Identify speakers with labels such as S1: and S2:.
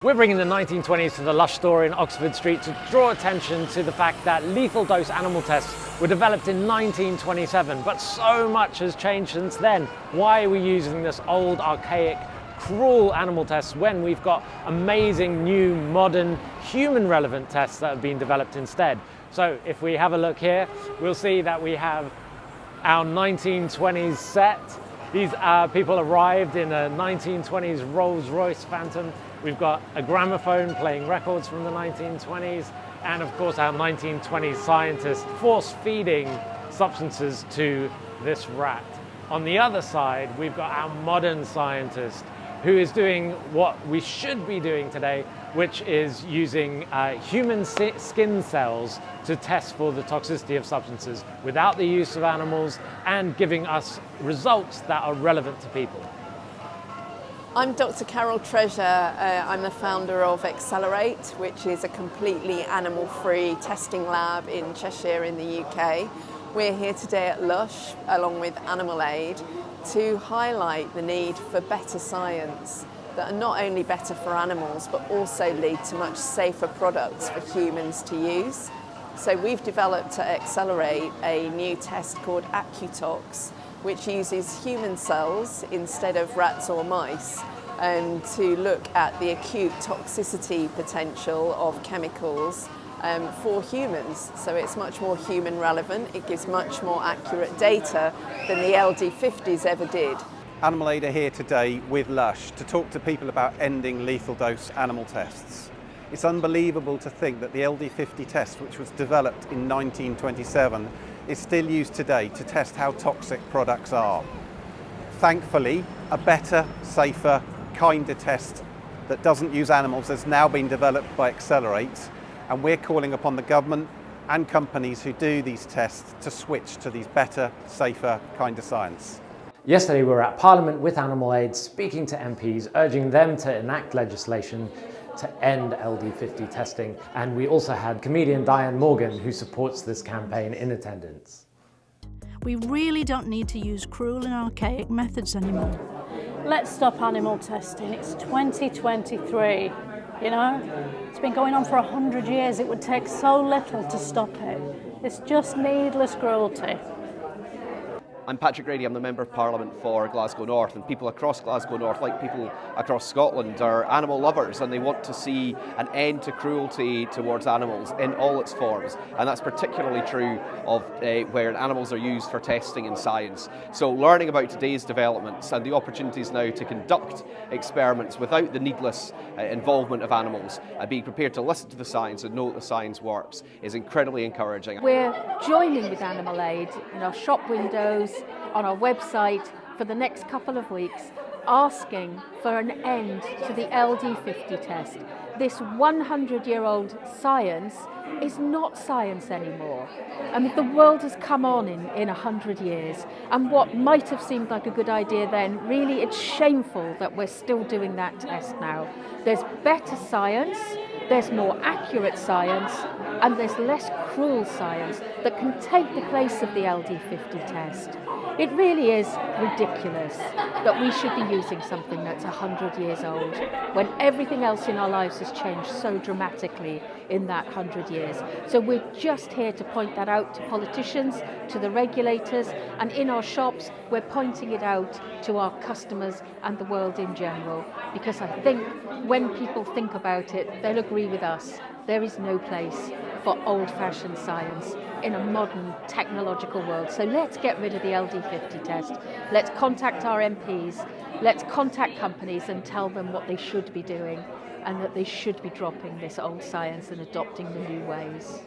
S1: We're bringing the 1920s to the Lush store in Oxford Street to draw attention to the fact that lethal dose animal tests were developed in 1927, but so much has changed since then. Why are we using this old, archaic, cruel animal tests when we've got amazing, new, modern, human-relevant tests that have been developed instead? So if we have a look here, we'll see that we have our 1920s set. These people arrived in a 1920s Rolls-Royce Phantom. We've got a gramophone playing records from the 1920s, and of course our 1920s scientists force-feeding substances to this rat. On the other side, we've got our modern scientist who is doing what we should be doing today, which is using human skin cells to test for the toxicity of substances without the use of animals and giving us results that are relevant to people.
S2: I'm Dr. Carol Treasure. I'm the founder of Accelerate, which is a completely animal-free testing lab in Cheshire in the UK. We're here today at Lush, along with Animal Aid, to highlight the need for better science that are not only better for animals, but also lead to much safer products for humans to use. So we've developed at Accelerate a new test called AccuTox, which uses human cells instead of rats or mice to look at the acute toxicity potential of chemicals for humans. So it's much more human relevant, it gives much more accurate data than the LD50s ever did.
S3: Animal Aid are here today with Lush to talk to people about ending lethal dose animal tests. It's unbelievable to think that the LD50 test, which was developed in 1927, is still used today to test how toxic products are. Thankfully, a better, safer, kinder test that doesn't use animals has now been developed by Accelerate, and we're calling upon the government and companies who do these tests to switch to these better, safer, kinder science.
S1: Yesterday we were at Parliament with Animal Aid speaking to MPs, urging them to enact legislation to end LD50 testing, and we also had comedian Diane Morgan, who supports this campaign, in attendance.
S4: We really don't need to use cruel and archaic methods anymore.
S5: Let's stop animal testing. It's 2023, you know? It's been going on for 100 years. It would take so little to stop it. It's just needless cruelty.
S6: I'm Patrick Grady, I'm the Member of Parliament for Glasgow North, and people across Glasgow North, like people across Scotland, are animal lovers, and they want to see an end to cruelty towards animals in all its forms, and that's particularly true of where animals are used for testing in science. So learning about today's developments and the opportunities now to conduct experiments without the needless involvement of animals and being prepared to listen to the science and know that the science works is incredibly encouraging.
S7: We're joining with Animal Aid in our shop windows, on our website for the next couple of weeks, asking for an end to the LD50 test. This 100-year-old science is not science anymore. I mean, the world has come on in 100 years, and what might have seemed like a good idea then, really it's shameful that we're still doing that test now. There's better science, there's more accurate science, and there's less cruel science that can take the place of the LD50 test. It really is ridiculous that we should be using something that's 100 years old when everything else in our lives has changed so dramatically in that 100 years. So we're just here to point that out to politicians, to the regulators, and in our shops we're pointing it out to our customers and the world in general, because I think when people think about it, they'll agree with us. There is no place for old-fashioned science in a modern technological world. So let's get rid of the LD50 test. Let's contact our MPs. Let's contact companies and tell them what they should be doing and that they should be dropping this old science and adopting the new ways.